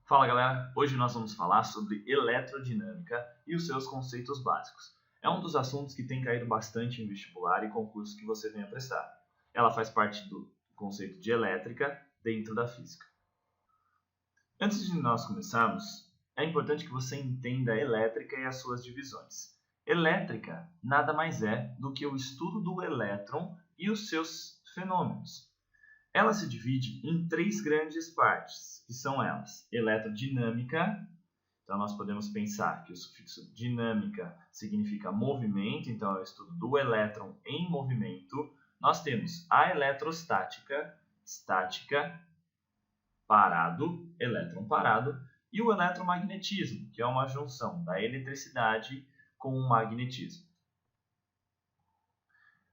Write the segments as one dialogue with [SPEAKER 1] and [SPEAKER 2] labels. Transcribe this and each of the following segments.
[SPEAKER 1] Fala galera, hoje nós vamos falar sobre eletrodinâmica e os seus conceitos básicos. É um dos assuntos que tem caído bastante em vestibular e concursos que você venha prestar. Ela faz parte do conceito de elétrica dentro da física. Antes de nós começarmos, é importante que você entenda a elétrica e as suas divisões. Elétrica nada mais é do que o estudo do elétron e os seus fenômenos. Ela se divide em três grandes partes, que são elas: eletrodinâmica. Então, nós podemos pensar que o sufixo dinâmica significa movimento, então é o estudo do elétron em movimento. Nós temos a eletrostática, estática, parado, elétron parado, e o eletromagnetismo, que é uma junção da eletricidade com o magnetismo.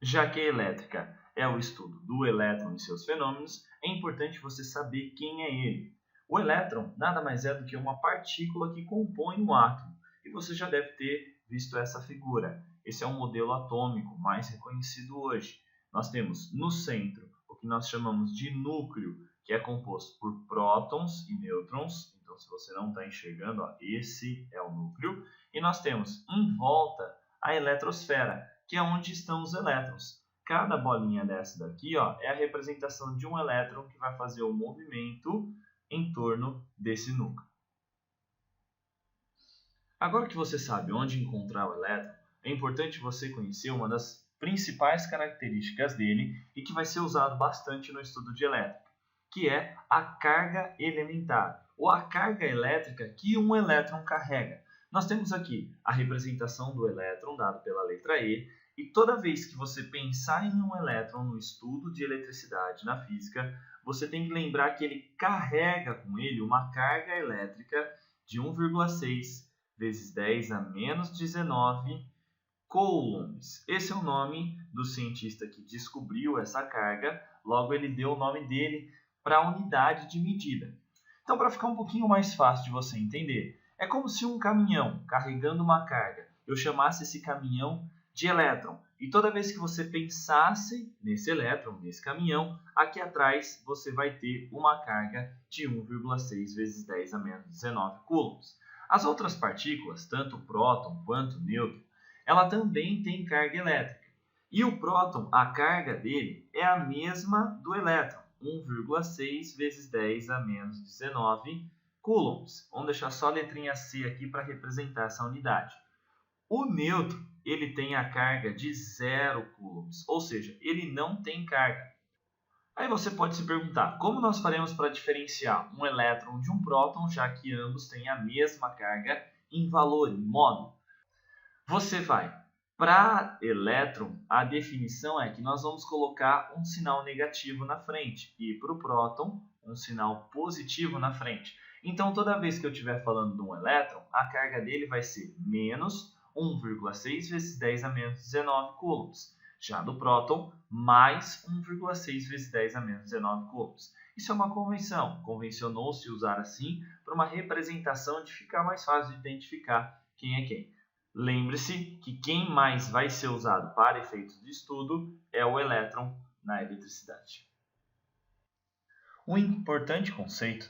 [SPEAKER 1] Já que a elétrica é o estudo do elétron e seus fenômenos, é importante você saber quem é ele. O elétron nada mais é do que uma partícula que compõe um átomo, e você já deve ter visto essa figura. Esse é um modelo atômico mais reconhecido hoje. Nós temos no centro o que nós chamamos de núcleo, que é composto por prótons e nêutrons. Então, se você não está enxergando, esse é o núcleo. E nós temos em volta a eletrosfera, que é onde estão os elétrons. Cada bolinha dessa daqui é a representação de um elétron que vai fazer o movimento em torno desse núcleo. Agora que você sabe onde encontrar o elétron, é importante você conhecer uma das principais características dele e que vai ser usado bastante no estudo de elétrica, que é a carga elementar, ou a carga elétrica que um elétron carrega. Nós temos aqui a representação do elétron, dado pela letra E, e toda vez que você pensar em um elétron no estudo de eletricidade na física, você tem que lembrar que ele carrega com ele uma carga elétrica de 1,6 vezes 10 a menos 19 coulombs. Esse é o nome do cientista que descobriu essa carga, logo ele deu o nome dele para a unidade de medida. Então, para ficar um pouquinho mais fácil de você entender, é como se um caminhão carregando uma carga, eu chamasse esse caminhão de elétron. E toda vez que você pensasse nesse elétron, nesse caminhão, aqui atrás você vai ter uma carga de 1,6 vezes 10 a menos 19 coulombs. As outras partículas, tanto o próton quanto o nêutron, ela também tem carga elétrica. E o próton, a carga dele é a mesma do elétron, 1,6 vezes 10 a menos 19 coulombs. Vamos deixar só a letrinha C aqui para representar essa unidade. O nêutron, ele tem a carga de 0 coulombs, ou seja, ele não tem carga. Aí você pode se perguntar, como nós faremos para diferenciar um elétron de um próton, já que ambos têm a mesma carga em valor, em módulo? Você vai, para elétron, a definição é que nós vamos colocar um sinal negativo na frente, e para o próton, um sinal positivo na frente. Então, toda vez que eu estiver falando de um elétron, a carga dele vai ser menos 1,6 vezes 10 a menos 19 coulombs. Já do próton, mais 1,6 vezes 10 a menos 19 coulombs. Isso é uma convenção. Convencionou-se usar assim para uma representação de ficar mais fácil de identificar quem é quem. Lembre-se que quem mais vai ser usado para efeitos de estudo é o elétron na eletricidade. Um importante conceito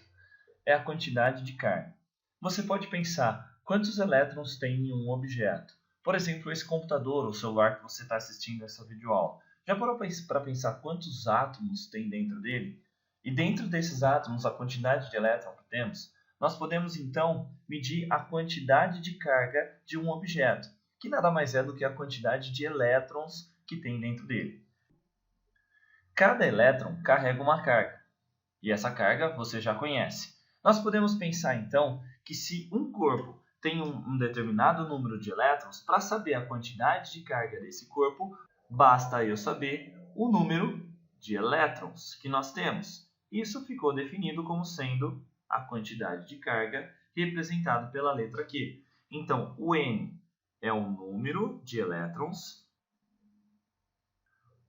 [SPEAKER 1] é a quantidade de carga. Você pode pensar quantos elétrons tem em um objeto. Por exemplo, esse computador ou celular que você está assistindo essa videoaula. Já parou para pensar quantos átomos tem dentro dele? E dentro desses átomos, a quantidade de elétrons que temos, nós podemos então medir a quantidade de carga de um objeto, que nada mais é do que a quantidade de elétrons que tem dentro dele. Cada elétron carrega uma carga, e essa carga você já conhece. Nós podemos pensar então que se um corpo tem um determinado número de elétrons, para saber a quantidade de carga desse corpo, basta eu saber o número de elétrons que nós temos. Isso ficou definido como sendo a quantidade de carga representado pela letra Q. Então, o N é o número de elétrons,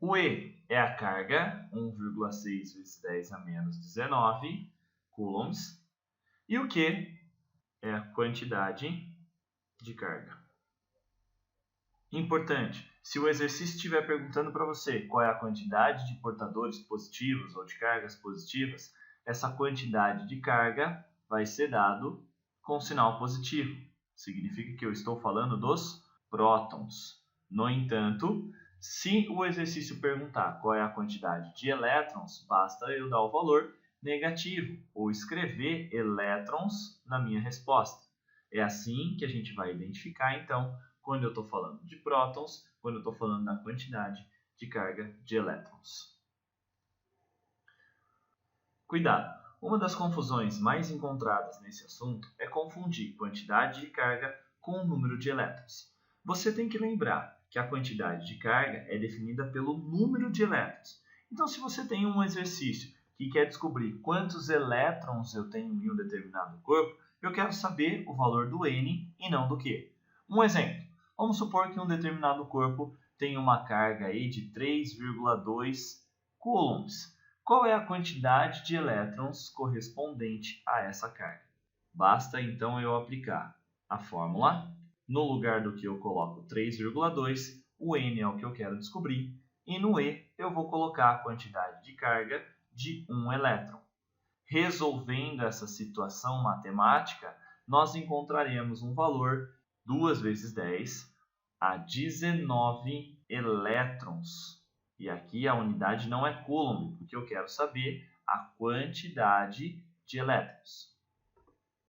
[SPEAKER 1] o E é a carga, 1,6 vezes 10 a menos 19 coulombs, e o Q é a quantidade de carga. Importante, se o exercício estiver perguntando para você qual é a quantidade de portadores positivos ou de cargas positivas, essa quantidade de carga vai ser dado com sinal positivo. Significa que eu estou falando dos prótons. No entanto, se o exercício perguntar qual é a quantidade de elétrons, basta eu dar o valor negativo ou escrever elétrons na minha resposta. É assim que a gente vai identificar, então, quando eu estou falando de prótons, quando eu estou falando da quantidade de carga de elétrons. Cuidado! Uma das confusões mais encontradas nesse assunto é confundir quantidade de carga com o número de elétrons. Você tem que lembrar que a quantidade de carga é definida pelo número de elétrons. Então, se você tem um exercício que quer descobrir quantos elétrons eu tenho em um determinado corpo, eu quero saber o valor do N e não do Q. Um exemplo, vamos supor que um determinado corpo tem uma carga aí de 3,2 coulombs. Qual é a quantidade de elétrons correspondente a essa carga? Basta então eu aplicar a fórmula. No lugar do que eu coloco 3,2, o N é o que eu quero descobrir, e no E eu vou colocar a quantidade de carga de 1 elétron. Resolvendo essa situação matemática, nós encontraremos um valor 2 vezes 10 a 19 elétrons. E aqui a unidade não é coulomb, porque eu quero saber a quantidade de elétrons.